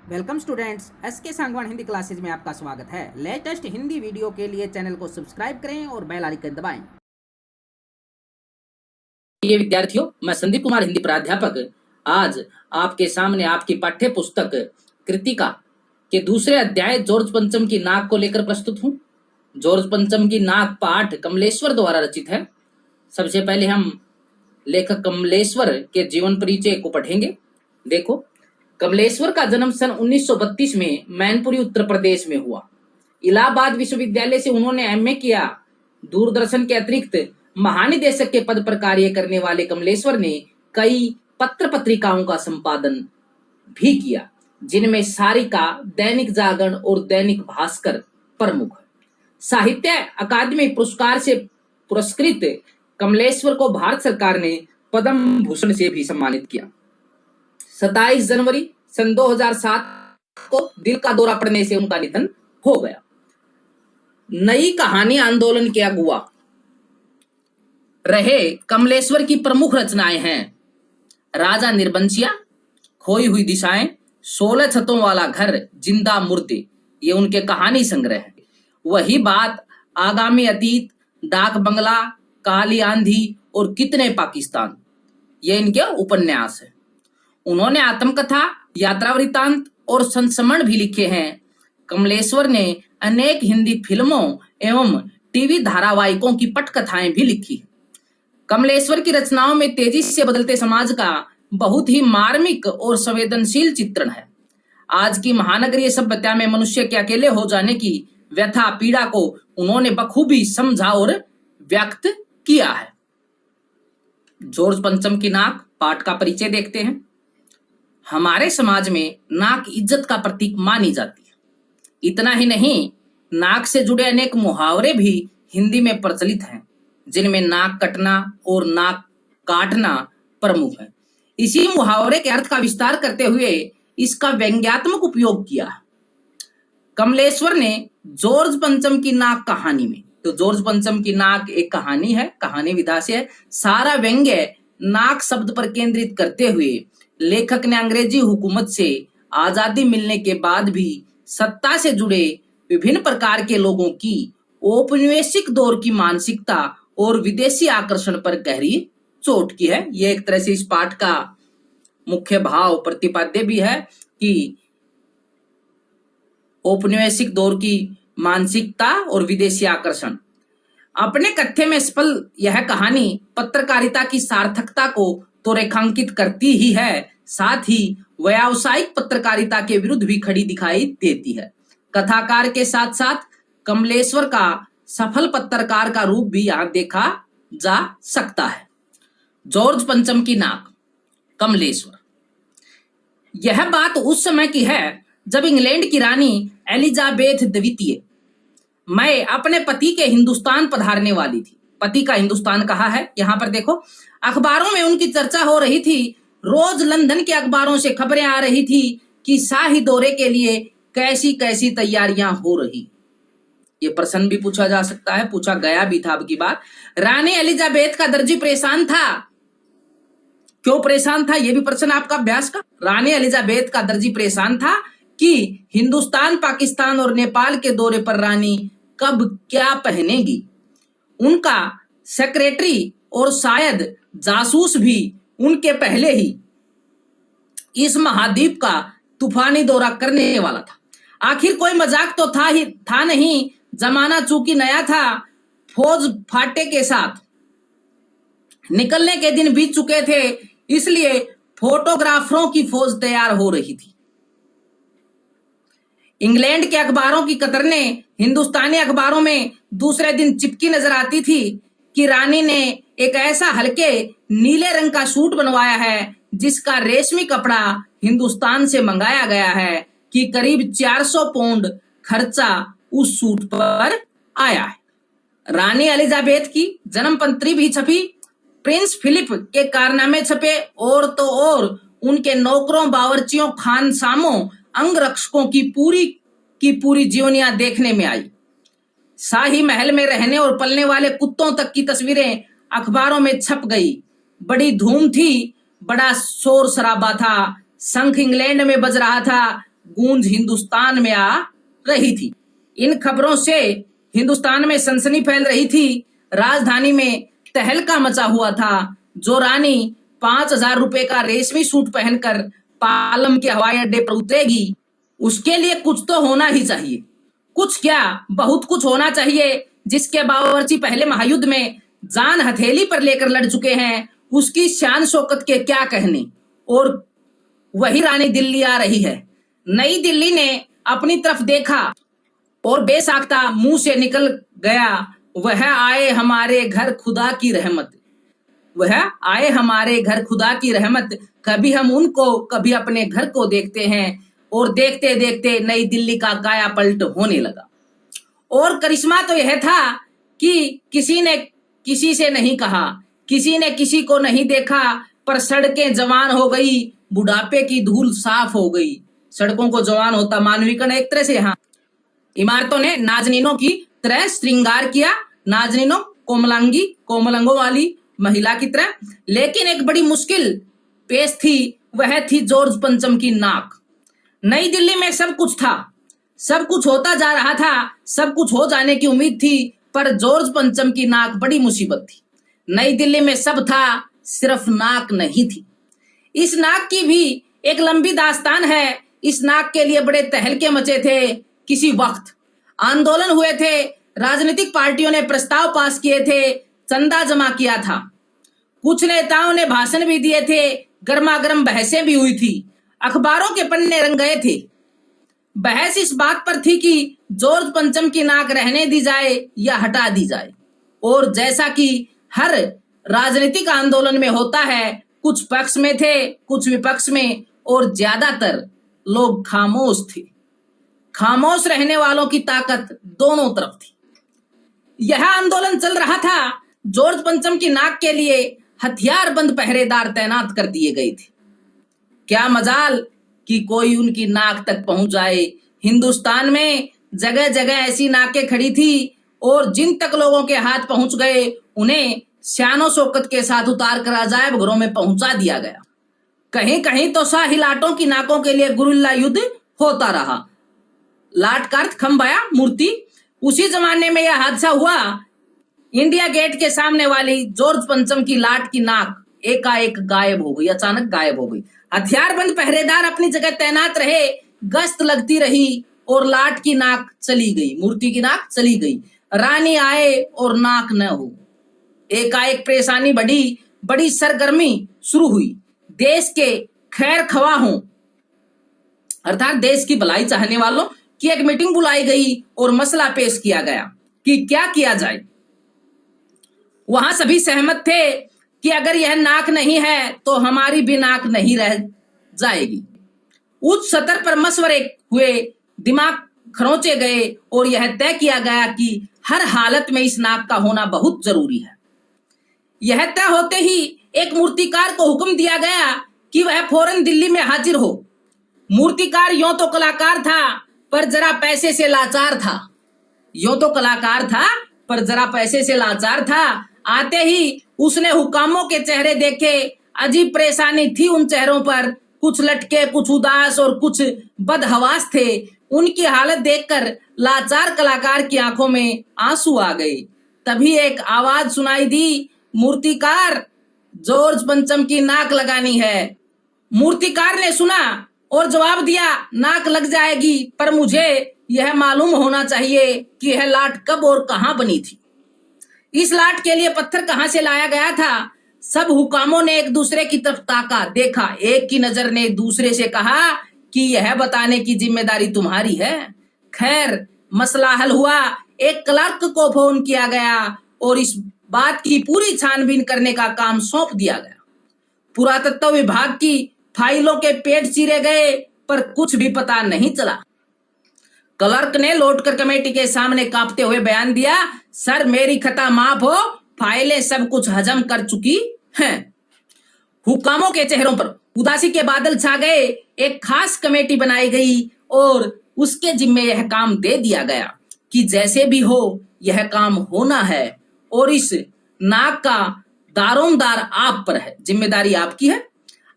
Welcome students, S के Sangwan Hindi classes में आपका स्वागत है। लेटेस्ट हिंदी वीडियो के लिए चैनल को सब्सक्राइब करें और बेल आइकन दबाएं। ये विद्यार्थियों, मैं संदीप कुमार हिंदी प्राध्यापक आज आपके सामने आपकी पाठ्य पुस्तक कृतिका के दूसरे अध्याय जॉर्ज पंचम की नाक को लेकर प्रस्तुत हूँ। जॉर्ज पंचम की नाक पाठ कमलेश्वर द्वारा रचित है। सबसे पहले हम लेखक कमलेश्वर के जीवन परिचय को पढ़ेंगे। देखो, कमलेश्वर का जन्म सन 1932 में मैनपुरी उत्तर प्रदेश में हुआ। इलाहाबाद विश्वविद्यालय से उन्होंने एमए किया। दूरदर्शन के अतिरिक्त महानिदेशक के पद पर कार्य करने वाले कमलेश्वर ने कई पत्र पत्रिकाओं का संपादन भी किया, जिनमें सारिका, दैनिक जागरण और दैनिक भास्कर प्रमुख। साहित्य अकादमी पुरस्कार से पुरस्कृत कमलेश्वर को भारत सरकार ने पद्म भूषण से भी सम्मानित किया। 27 जनवरी सन 2007 को दिल का दौरा पड़ने से उनका निधन हो गया। नई कहानी आंदोलन के अगुआ रहे कमलेश्वर की प्रमुख रचनाएं हैं राजा निर्बंसिया, खोई हुई दिशाएं, 16 छतों वाला घर, जिंदा मुर्दे। ये उनके कहानी संग्रह है। वही बात, आगामी अतीत, डाक बंगला, काली आंधी और कितने पाकिस्तान, ये इनके उपन्यास है। उन्होंने आत्मकथा, यात्रा वृत्तांत और संस्मरण भी लिखे हैं। कमलेश्वर ने अनेक हिंदी फिल्मों एवं टीवी धारावाहिकों की पटकथाएं भी लिखी। कमलेश्वर की रचनाओं में तेजी से बदलते समाज का बहुत ही मार्मिक और संवेदनशील चित्रण है। आज की महानगरीय सभ्यता में मनुष्य के अकेले हो जाने की व्यथा पीड़ा को उन्होंने बखूबी समझा और व्यक्त किया है। जॉर्ज पंचम की नाक पाठ का परिचय देखते हैं। हमारे समाज में नाक इज्जत का प्रतीक मानी जाती है। इतना ही नहीं, नाक से जुड़े अनेक मुहावरे भी हिंदी में प्रचलित हैं, जिनमें नाक कटना और नाक काटना प्रमुख है। इसी मुहावरे के अर्थ का विस्तार करते हुए इसका व्यंग्यात्मक उपयोग किया है कमलेश्वर ने जॉर्ज पंचम की नाक कहानी में। तो जॉर्ज पंचम की नाक एक कहानी है, कहानी विधा से है। सारा व्यंग्य नाक शब्द पर केंद्रित करते हुए लेखक ने अंग्रेजी हुकूमत से आजादी मिलने के बाद भी सत्ता से जुड़े विभिन्न प्रकार के लोगों की औपनिवेशिक दौर की मानसिकता और विदेशी आकर्षण पर गहरी चोट की है। यह एक तरह से इस पाठ का मुख्य भाव प्रतिपाद्य भी है कि औपनिवेशिक दौर की मानसिकता और विदेशी आकर्षण। अपने कथ्य में सफल यह कहानी पत्रकारिता की सार्थकता को तो रेखांकित करती ही है, साथ ही व्यावसायिक पत्रकारिता के विरुद्ध भी खड़ी दिखाई देती है। कथाकार के साथ साथ कमलेश्वर का सफल पत्रकार का रूप भी यहाँ देखा जा सकता है। जॉर्ज पंचम की नाक, कमलेश्वर। यह बात उस समय की है जब इंग्लैंड की रानी एलिजाबेथ द्वितीय मैं अपने पति के हिंदुस्तान पधारने वाली थी। पति का हिंदुस्तान कहा है, यहाँ पर देखो। अखबारों में उनकी चर्चा हो रही थी। रोज लंदन के अखबारों से खबरें आ रही थी कि शाही दौरे के लिए कैसी कैसी तैयारियां हो रही। ये प्रश्न भी पूछा जा सकता है, पूछा गया भी था। अब की बात, रानी एलिजाबेथ का दर्जी परेशान था। क्यों परेशान था, ये भी प्रश्न आपका अभ्यास का। रानी एलिजाबेथ का दर्जी परेशान था कि हिंदुस्तान, पाकिस्तान और नेपाल के दौरे पर रानी कब क्या पहनेगी। उनका सेक्रेटरी और शायद जासूस भी उनके पहले ही इस महाद्वीप का तूफानी दौरा करने वाला था। आखिर कोई मजाक तो था नहीं। जमाना चूंकि नया था, फौज फाटे के साथ निकलने के दिन बीत चुके थे, इसलिए फोटोग्राफरों की फौज तैयार हो रही थी। इंग्लैंड के अखबारों की कतरने हिंदुस्तानी अखबारों में दूसरे दिन चिपकी नजर आती थी कि रानी ने एक ऐसा हल्के नीले रंग का सूट बनवाया है जिसका रेशमी कपड़ा हिंदुस्तान से मंगाया गया है, कि करीब 400 पाउंड खर्चा उस सूट पर आया है। रानी एलिजाबेथ की जन्मपंत्री भी छपी, प्रिंस फिलिप के कारनामे छपे, और तो और उनके नौकरों, बावर्चियों, खानसामों, अंगरक्षकों की पूरी जीवनियां देखने में आई। शाही महल में रहने और पलने वाले कुत्तों तक की तस्वीरें अखबारों में छप गई। बड़ी धूम थी, बड़ा शोर शराबा था। शंख इंग्लैंड में बज रहा था, गूंज हिंदुस्तान में आ रही थी। इन खबरों से हिंदुस्तान में सनसनी फैल रही थी। राजधानी में तहलका मचा हुआ था। जो रानी 5,000 रुपए का रेशमी सूट पहनकर पालम के हवाई अड्डे पर उतरेगी, उसके लिए कुछ तो होना ही चाहिए। कुछ क्या, बहुत कुछ होना चाहिए। जिसके बावर्ची पहले महायुद्ध में जान हथेली पर लेकर लड़ चुके हैं, उसकी शान शौकत के क्या कहने। और वही रानी दिल्ली आ रही है। नई दिल्ली ने अपनी तरफ देखा और बेसाख्ता मुंह से निकल गया, वह आए हमारे घर खुदा की रहमत। वह आए हमारे घर खुदा की रहमत। कभी हम उनको, कभी अपने घर को देखते हैं। और देखते देखते नई दिल्ली का काया पलट होने लगा। और करिश्मा तो यह था कि किसी ने किसी से नहीं कहा, किसी ने किसी को नहीं देखा, पर सड़कें जवान हो गई, बुढ़ापे की धूल साफ हो गई। सड़कों को जवान होता मानवीकरण एक तरह से यहाँ। इमारतों ने नाजनीनों की तरह श्रृंगार किया, नाजनीनों कोमलांगी, कोमलंगों वाली महिला की तरह। लेकिन एक बड़ी मुश्किल पेश थी, वह थी जॉर्ज पंचम की नाक। नई दिल्ली में सब कुछ था, सब कुछ होता जा रहा था, सब कुछ हो जाने की उम्मीद थी, पर जॉर्ज पंचम की नाक बड़ी मुसीबत थी। नई दिल्ली में सब था, सिर्फ नाक नहीं थी। इस नाक की भी एक लंबी दास्तान है। इस नाक के लिए बड़े तहलके मचे थे। किसी वक्त आंदोलन हुए थे, राजनीतिक पार्टियों ने प्रस्ताव पास किए थे, चंदा जमा किया था, कुछ नेताओं ने भाषण भी दिए थे, गर्मागर्म बहसें भी हुई थी, अखबारों के पन्ने रंग गए थे। बहस इस बात पर थी कि जॉर्ज पंचम की नाक रहने दी जाए या हटा दी जाए। और जैसा कि हर राजनीतिक आंदोलन में होता है, कुछ पक्ष में थे, कुछ विपक्ष में, और ज्यादातर लोग खामोश थे। खामोश रहने वालों की ताकत दोनों तरफ थी। यह आंदोलन चल रहा था। जॉर्ज पंचम की नाक के लिए हथियारबंद पहरेदार तैनात कर दिए गए थे। क्या मजाल कि कोई उनकी नाक तक पहुंच जाए। हिंदुस्तान में जगह जगह ऐसी नाकें खड़ी थी, और जिन तक लोगों के हाथ पहुंच गए, उन्हें शानो शौकत के साथ उतार कर अजायब घरों में पहुंचा दिया गया। कहीं कहीं तो शाही लाटों की नाकों के लिए गुरिल्ला युद्ध होता रहा। लाट का अर्थ खंबाया, मूर्ति। उसी जमाने में यह हादसा हुआ। इंडिया गेट के सामने वाली जॉर्ज पंचम की लाट की नाक एकाएक गायब हो गई, अचानक गायब हो गई। हथियारबंद पहरेदार अपनी जगह तैनात रहे, गश्त लगती रही, और लाट की नाक चली गई, मूर्ति की नाक चली गई। रानी आए और नाक न हो। एकाएक परेशानी बढ़ी, बड़ी सरगर्मी शुरू हुई। देश के खैर खवाहों, अर्थात देश की भलाई चाहने वालों की एक मीटिंग बुलाई गई और मसला पेश किया गया कि क्या किया जाए। वहां सभी सहमत थे कि अगर यह नाक नहीं है तो हमारी भी नाक नहीं रह जाएगी। उच्च सतर पर मशवरे हुए, दिमाग खरोंचे गए, और यह तय किया गया कि हर हालत में इस नाक का होना बहुत जरूरी है। यह तय होते ही एक मूर्तिकार को हुक्म दिया गया कि वह फौरन दिल्ली में हाजिर हो। मूर्तिकार यों तो कलाकार था, पर जरा पैसे से लाचार था। यों तो कलाकार था, पर जरा पैसे से लाचार था। आते ही उसने हुकामों के चेहरे देखे। अजीब परेशानी थी उन चेहरों पर, कुछ लटके, कुछ उदास और कुछ बदहवास थे। उनकी हालत देखकर लाचार कलाकार की आंखों में आंसू आ गए। तभी एक आवाज सुनाई दी, मूर्तिकार, जॉर्ज पंचम की नाक लगानी है। मूर्तिकार ने सुना और जवाब दिया, नाक लग जाएगी, पर मुझे यह मालूम होना चाहिए कि यह लाट कब और कहां बनी थी। इस लाट के लिए पत्थर कहां से लाया गया था। सब हुकामों ने एक दूसरे की तरफ ताका, देखा। एक की नजर ने दूसरे से कहा कि यह बताने की जिम्मेदारी तुम्हारी है। खैर, मसला हल हुआ। एक क्लर्क को फोन किया गया और इस बात की पूरी छानबीन करने का काम सौंप दिया गया। पुरातत्व विभाग की फाइलों के पेट चीरे गए, पर कुछ भी पता नहीं चला। क्लर्क ने लौटकर कमेटी के सामने कांपते हुए बयान दिया, सर, मेरी खता माफ हो, फाइलें सब कुछ हजम कर चुकी हैं। हुकामों के चेहरों पर उदासी के बादल छा गए। एक खास कमेटी बनाई गई और उसके जिम्मे यह काम दे दिया गया कि जैसे भी हो यह काम होना है, और इस नाक का दारोमदार आप पर है, जिम्मेदारी आपकी है।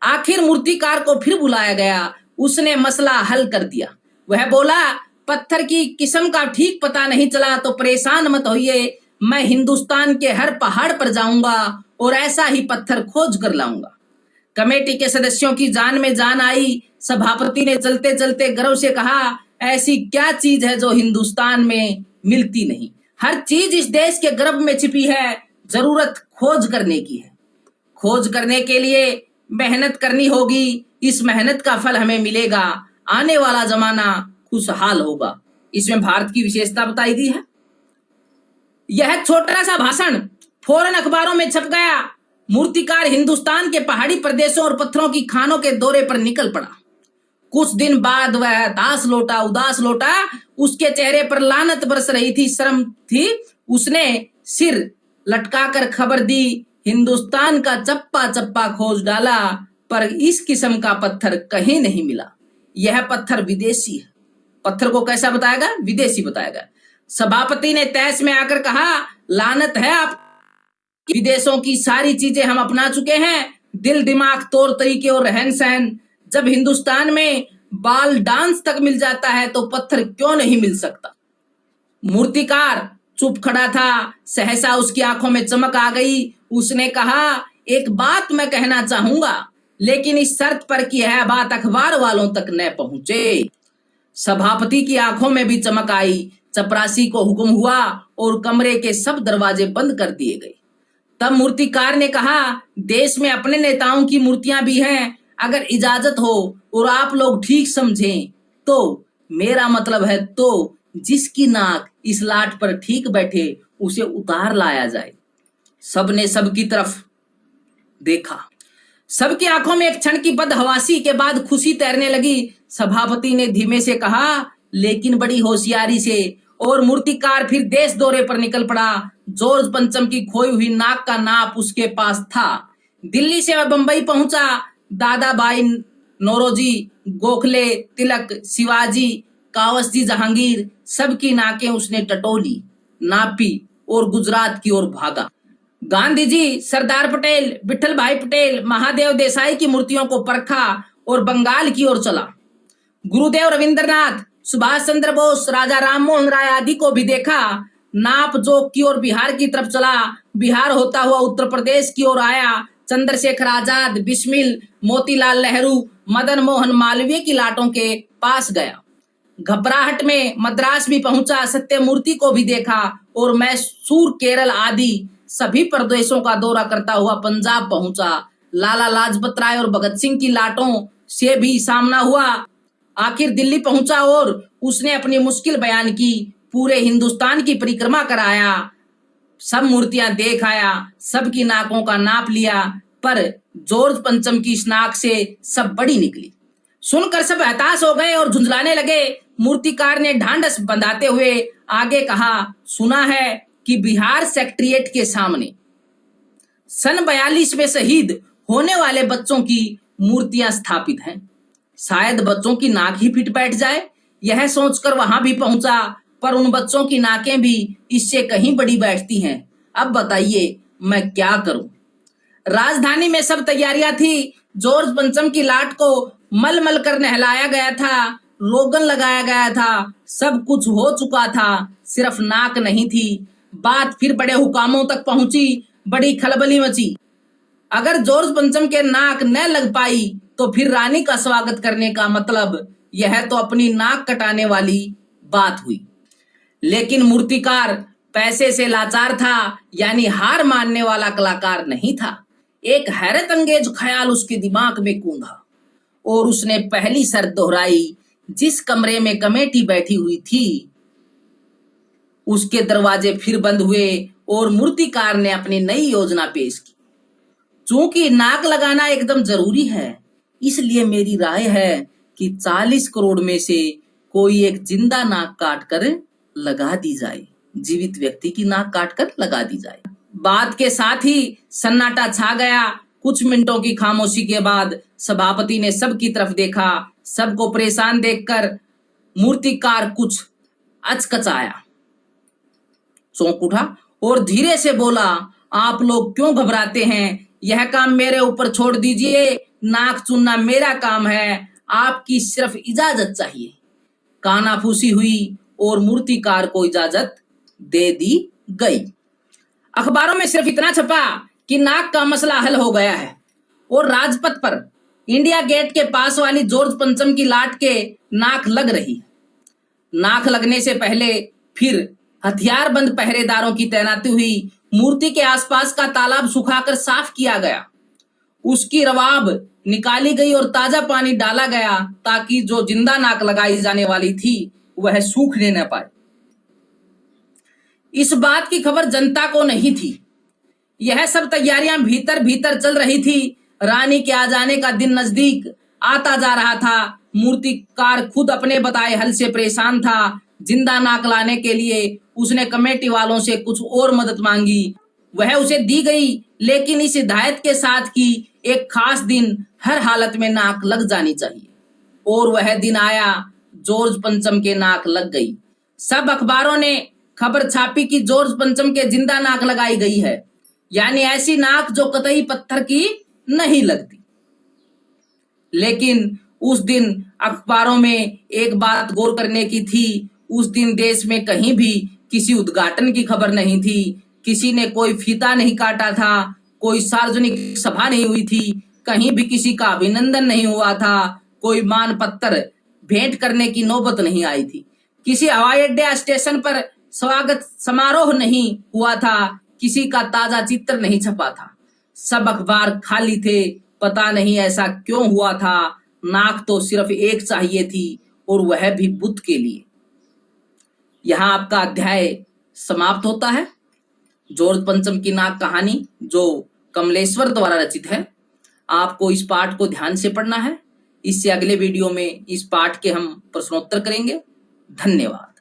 आखिर मूर्तिकार को फिर बुलाया गया। उसने मसला हल कर दिया। वह बोला, पत्थर की किस्म का ठीक पता नहीं चला तो परेशान मत होइए, मैं हिंदुस्तान के हर पहाड़ पर जाऊंगा और ऐसा ही पत्थर खोज कर लाऊंगा। कमेटी के सदस्यों की जान में जान आई। सभापति ने चलते चलते गर्व से कहा, ऐसी क्या चीज है जो हिंदुस्तान में मिलती नहीं? हर चीज इस देश के गर्भ में छिपी है, जरूरत खोज करने की है। खोज करने के लिए मेहनत करनी होगी, इस मेहनत का फल हमें मिलेगा, आने वाला जमाना खुशहाल होगा। इसमें भारत की विशेषता बताई गई है। यह छोटा सा भाषण फौरन अखबारों में छप गया। मूर्तिकार हिंदुस्तान के पहाड़ी प्रदेशों और पत्थरों की खानों के दौरे पर निकल पड़ा। कुछ दिन बाद वह उदास लौटा। उसके चेहरे पर लानत बरस रही थी, शर्म थी। उसने सिर लटकाकर खबर दी, हिंदुस्तान का चप्पा चप्पा खोज डाला, पर इस किस्म का पत्थर कहीं नहीं मिला। यह पत्थर विदेशी है। पत्थर को कैसा बताएगा? विदेशी बताएगा। सभापति ने तहस में आकर कहा, लानत है आप, विदेशों की सारी चीजें हम अपना चुके हैं, दिल दिमाग तौर तरीके और रहन सहन। जब हिंदुस्तान में बाल डांस तक मिल जाता है तो पत्थर क्यों नहीं मिल सकता? मूर्तिकार चुप खड़ा था। सहसा उसकी आंखों में चमक आ गई। उसने कहा, एक बात मैं कहना चाहूंगा, लेकिन इस शर्त पर कि यह बात अखबार वालों तक न पहुंचे। सभापति की आंखों में भी चमक आई। चपरासी को हुक्म हुआ और कमरे के सब दरवाजे बंद कर दिए गए। तब मूर्तिकार ने कहा, देश में अपने नेताओं की मूर्तियां भी हैं, अगर इजाजत हो और आप लोग ठीक समझें तो, मेरा मतलब है तो, जिसकी नाक इस लाट पर ठीक बैठे उसे उतार लाया जाए। सबने सबकी तरफ देखा। सबकी आंखों में एक क्षण की बदहवासी के बाद खुशी तैरने लगी। सभापति ने धीमे से कहा, लेकिन बड़ी होशियारी से, और मूर्तिकार फिर देश दौरे पर निकल पड़ा। जॉर्ज पंचम की खोई हुई नाक का नाप उसके पास था। दिल्ली से वह बंबई पहुंचा। दादा भाई नौरोजी, गोखले, तिलक, शिवाजी, कावसजी, जहांगीर, सबकी नाकें उसने टटोली, नापी और गुजरात की ओर भागा। गांधी जी, सरदार पटेल, विठल भाई पटेल, महादेव देसाई की मूर्तियों को परखा और बंगाल की ओर चला। गुरुदेव रविंद्रनाथ, सुभाष चंद्र बोस, राजा राम मोहन राय आदि को भी देखा। नाप जोक की ओर बिहार की तरफ चला। बिहार होता हुआ उत्तर प्रदेश की ओर आया। चंद्रशेखर आजाद, बिस्मिल, मोतीलाल नेहरू, मदन मोहन मालवीय की लाटों के पास गया। घबराहट में मद्रास भी पहुंचा। सत्यमूर्ति को भी देखा और मैसूर, केरल आदि सभी प्रदेशों का दौरा करता हुआ पंजाब पहुंचा। लाला लाजपत राय और भगत सिंह की लाटों से भी सामना हुआ। आखिर दिल्ली पहुंचा और उसने अपनी मुश्किल बयान की। पूरे हिंदुस्तान की परिक्रमा कराया, सब मूर्तियां देख आया, सबकी नाकों का नाप लिया, पर जॉर्ज पंचम की इस नाक से सब बड़ी निकली। सुनकर सब हताश हो गए और झुंझलाने लगे। मूर्तिकार ने ढांढस बंधाते हुए आगे कहा, सुना है कि बिहार सेक्रेटेरिएट के सामने सन 42 में शहीद होने वाले बच्चों की मूर्तियां स्थापित हैं। शायद बच्चों की नाक ही फिट बैठ जाए। यह सोचकर वहां भी पहुंचा, पर उन बच्चों की नाकें भी इससे कहीं बड़ी बैठती हैं। अब बताइए मैं क्या करूं? राजधानी में सब तैयारियां थी। जॉर्ज पंचम की लाट को मल कर नहलाया गया था, रोगन लगाया गया था, सब कुछ हो चुका था, सिर्फ नाक नहीं थी। बात फिर बड़े हुकामों तक पहुंची। बड़ी खलबली मची। अगर जॉर्ज पंचम के नाक न लग पाई तो फिर रानी का स्वागत करने का मतलब यह तो अपनी नाक कटाने वाली बात हुई। लेकिन मूर्तिकार पैसे से लाचार था, यानी हार मानने वाला कलाकार नहीं था। एक हैरत अंगेज ख्याल उसके दिमाग में कूंधा और उसने पहली शर्त दोहराई। जिस कमरे में कमेटी बैठी हुई थी उसके दरवाजे फिर बंद हुए और मूर्तिकार ने अपनी नई योजना पेश की। चूंकि नाक लगाना एकदम जरूरी है, इसलिए मेरी राय है कि 40 करोड़ में से कोई एक जिंदा नाक काट कर लगा दी जाए। जीवित व्यक्ति की नाक काट कर लगा दी जाए। बात के साथ ही सन्नाटा छा गया। कुछ मिनटों की खामोशी के बाद सभापति ने सबकी तरफ देखा। सबको परेशान देखकर मूर्तिकार कुछ अचकचाया, चौंक उठा और धीरे से बोला, आप लोग क्यों घबराते हैं? यह काम मेरे ऊपर छोड़ दीजिए। नाक चुनना मेरा काम है। आपकी सिर्फ इजाजत चाहिए। कानाफूसी हुई और मूर्तिकार को इजाजत दे दी गई। अखबारों में सिर्फ इतना छपा कि नाक का मसला हल हो गया है और राजपथ पर इंडिया गेट के पास वाली जॉर्ज पंचम की लाट के नाक लग रही है। नाक लगने से पहले फिर हथियारबंद पहरेदारों की तैनाती हुई। मूर्ति के आसपास का तालाब सुखाकर साफ किया गया, उसकी रवाब निकाली गई और ताजा पानी डाला गया ताकि जो जिंदा नाक लगाई जाने वाली थी वह सूखने न पाए। इस बात की खबर जनता को नहीं थी। यह सब तैयारियां भीतर भीतर चल रही थी। रानी के आ जाने का दिन नजदीक आता जा रहा था। मूर्तिकार खुद अपने बताए हल से परेशान था। जिंदा नाक लाने के लिए उसने कमेटी वालों से कुछ और मदद मांगी, वह उसे दी गई, लेकिन इस हिदायत के साथ कि एक खास दिन हर हालत में नाक लग जानी चाहिए। और वह दिन आया, जॉर्ज पंचम के नाक लग गई। सब अखबारों ने खबर छापी कि जॉर्ज पंचम के जिंदा नाक लगाई गई है, यानी ऐसी नाक जो कतई पत्थर की नहीं लगती। लेकिन उस दिन अखबारों में एक बात गौर करने की थी। उस दिन देश में कहीं भी किसी उद्घाटन की खबर नहीं थी। किसी ने कोई फीता नहीं काटा था, कोई सार्वजनिक सभा नहीं हुई थी, कहीं भी किसी का अभिनंदन नहीं हुआ था, कोई मान पत्र भेंट करने की नौबत नहीं आई थी, किसी हवाई अड्डे या स्टेशन पर स्वागत समारोह नहीं हुआ था, किसी का ताजा चित्र नहीं छपा था। सब अखबार खाली थे। पता नहीं ऐसा क्यों हुआ था। नाक तो सिर्फ एक चाहिए थी और वह भी बुद्ध के लिए। यहाँ आपका अध्याय समाप्त होता है। जॉर्ज पंचम की नाक कहानी जो कमलेश्वर द्वारा रचित है। आपको इस पाठ को ध्यान से पढ़ना है। इससे अगले वीडियो में इस पाठ के हम प्रश्नोत्तर करेंगे। धन्यवाद।